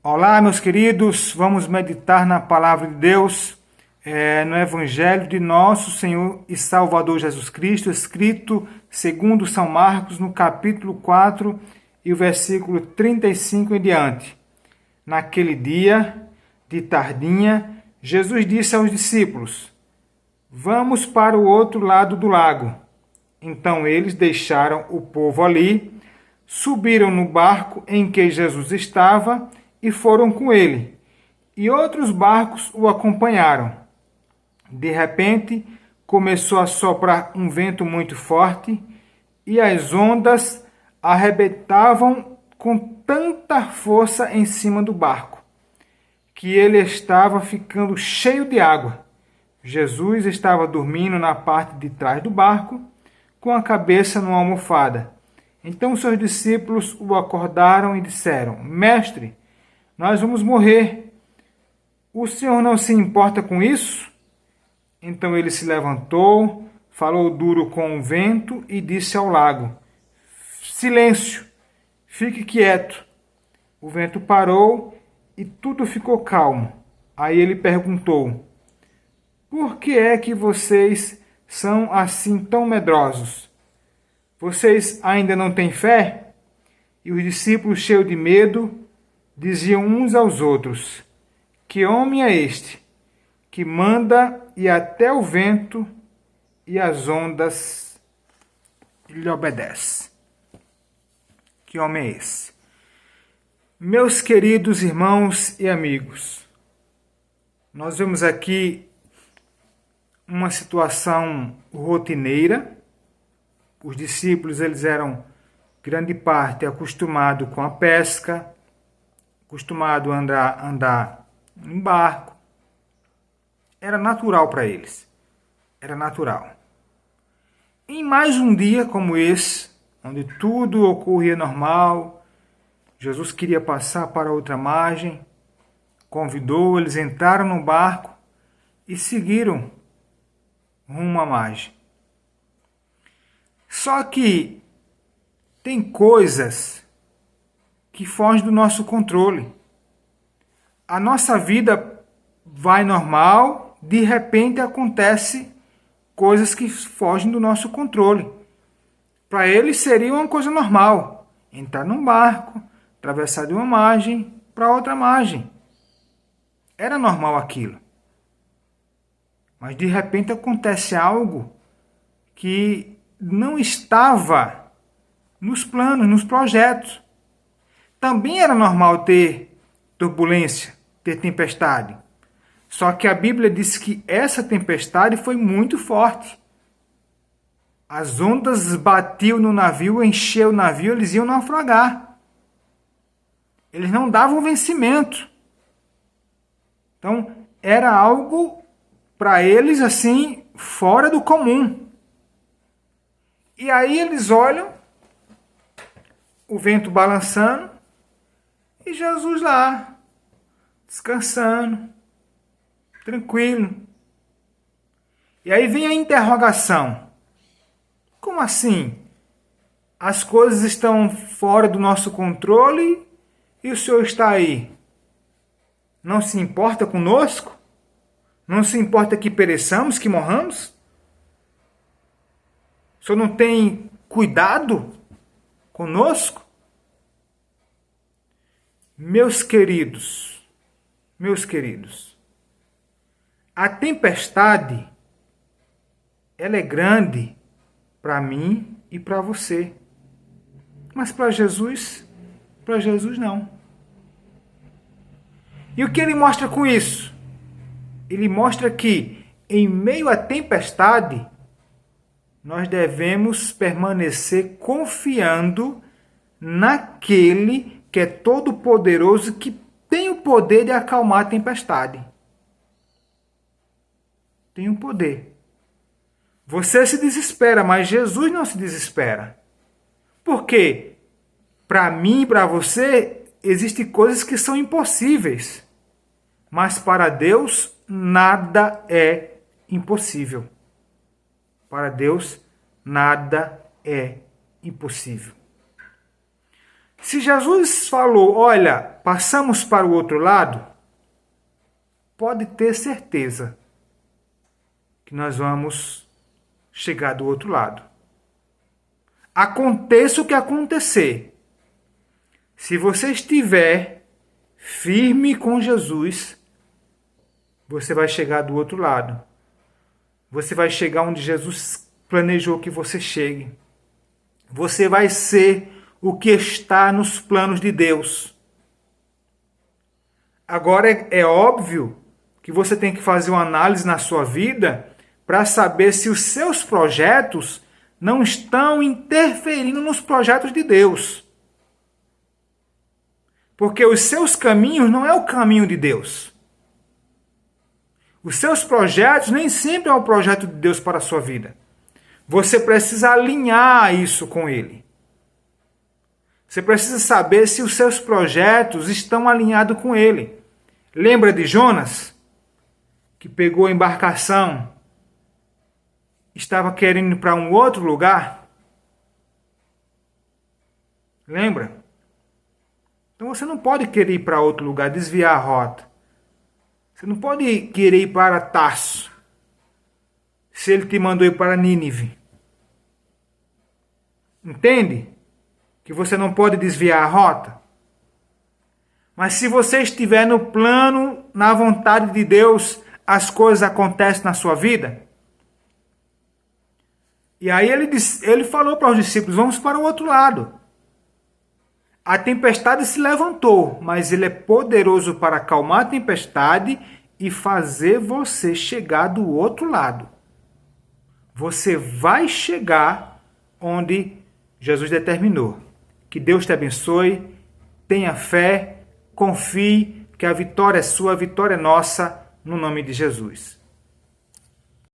Olá, meus queridos, vamos meditar na palavra de Deus, no Evangelho de nosso Senhor e Salvador Jesus Cristo, escrito segundo São Marcos, no capítulo 4 e o versículo 35 em diante. Naquele dia, de tardinha, Jesus disse aos discípulos: Vamos para o outro lado do lago. Então eles deixaram o povo ali, subiram no barco em que Jesus estava e foram com ele. E outros barcos o acompanharam. De repente, começou a soprar um vento muito forte e as ondas arrebentavam com tanta força em cima do barco, que ele estava ficando cheio de água. Jesus estava dormindo na parte de trás do barco, com a cabeça numa almofada. Então seus discípulos o acordaram e disseram: Mestre, nós vamos morrer. O Senhor não se importa com isso? Então ele se levantou, falou duro com o vento e disse ao lago: Silêncio, fique quieto. O vento parou e tudo ficou calmo. Aí ele perguntou: Por que é que vocês são assim tão medrosos? Vocês ainda não têm fé? E os discípulos, cheios de medo, diziam uns aos outros: Que homem é este, que manda e até o vento e as ondas lhe obedecem? Que homem é esse? Meus queridos irmãos e amigos, nós vemos aqui uma situação rotineira. Os discípulos, eles eram, grande parte, acostumados com a pesca, acostumados a andar em barco. Era natural para eles. Era natural. Em mais um dia como esse, onde tudo ocorria normal, Jesus queria passar para outra margem, convidou, eles entraram no barco e seguiram rumo à margem. Só que tem coisas que fogem do nosso controle. A nossa vida vai normal, de repente acontece coisas que fogem do nosso controle. Para eles seria uma coisa normal, entrar num barco, atravessar de uma margem para outra margem. Era normal aquilo. Mas de repente acontece algo que não estava nos planos, nos projetos. Também era normal ter turbulência, ter tempestade. Só que a Bíblia diz que essa tempestade foi muito forte. As ondas batiam no navio, encheu o navio, eles iam naufragar. Eles não davam vencimento. Então, era algo para eles assim, fora do comum. E aí eles olham, o vento balançando, e Jesus lá, descansando, tranquilo. E aí vem a interrogação: como assim? As coisas estão fora do nosso controle e o Senhor está aí? Não se importa conosco? Não se importa que pereçamos, que morramos? O Senhor não tem cuidado conosco? Meus queridos, a tempestade, ela é grande para mim e para você. Mas para Jesus não. E o que ele mostra com isso? Ele mostra que, em meio à tempestade, nós devemos permanecer confiando naquele que é todo-poderoso, que tem o poder de acalmar a tempestade. Tem o poder. Você se desespera, mas Jesus não se desespera. Por quê? Para mim e para você, existem coisas que são impossíveis. Mas para Deus, nada é impossível. Para Deus, nada é impossível. Se Jesus falou, olha, passamos para o outro lado, pode ter certeza que nós vamos chegar do outro lado. Aconteça o que acontecer, se você estiver firme com Jesus, você vai chegar do outro lado. Você vai chegar onde Jesus planejou que você chegue. Você vai ser o que está nos planos de Deus. Agora é óbvio que você tem que fazer uma análise na sua vida para saber se os seus projetos não estão interferindo nos projetos de Deus. Porque os seus caminhos não é o caminho de Deus. Os seus projetos nem sempre é o projeto de Deus para a sua vida. Você precisa alinhar isso com Ele. Você precisa saber se os seus projetos estão alinhados com Ele. Lembra de Jonas? Que pegou a embarcação, estava querendo ir para um outro lugar? Lembra? Então você não pode querer ir para outro lugar, desviar a rota. Você não pode querer ir para Tarso, se ele te mandou ir para Nínive. Entende? Que você não pode desviar a rota. Mas se você estiver no plano, na vontade de Deus, as coisas acontecem na sua vida. E aí ele falou para os discípulos, vamos para o outro lado. A tempestade se levantou, mas ele é poderoso para acalmar a tempestade e fazer você chegar do outro lado. Você vai chegar onde Jesus determinou. Que Deus te abençoe, tenha fé, confie que a vitória é sua, a vitória é nossa, no nome de Jesus.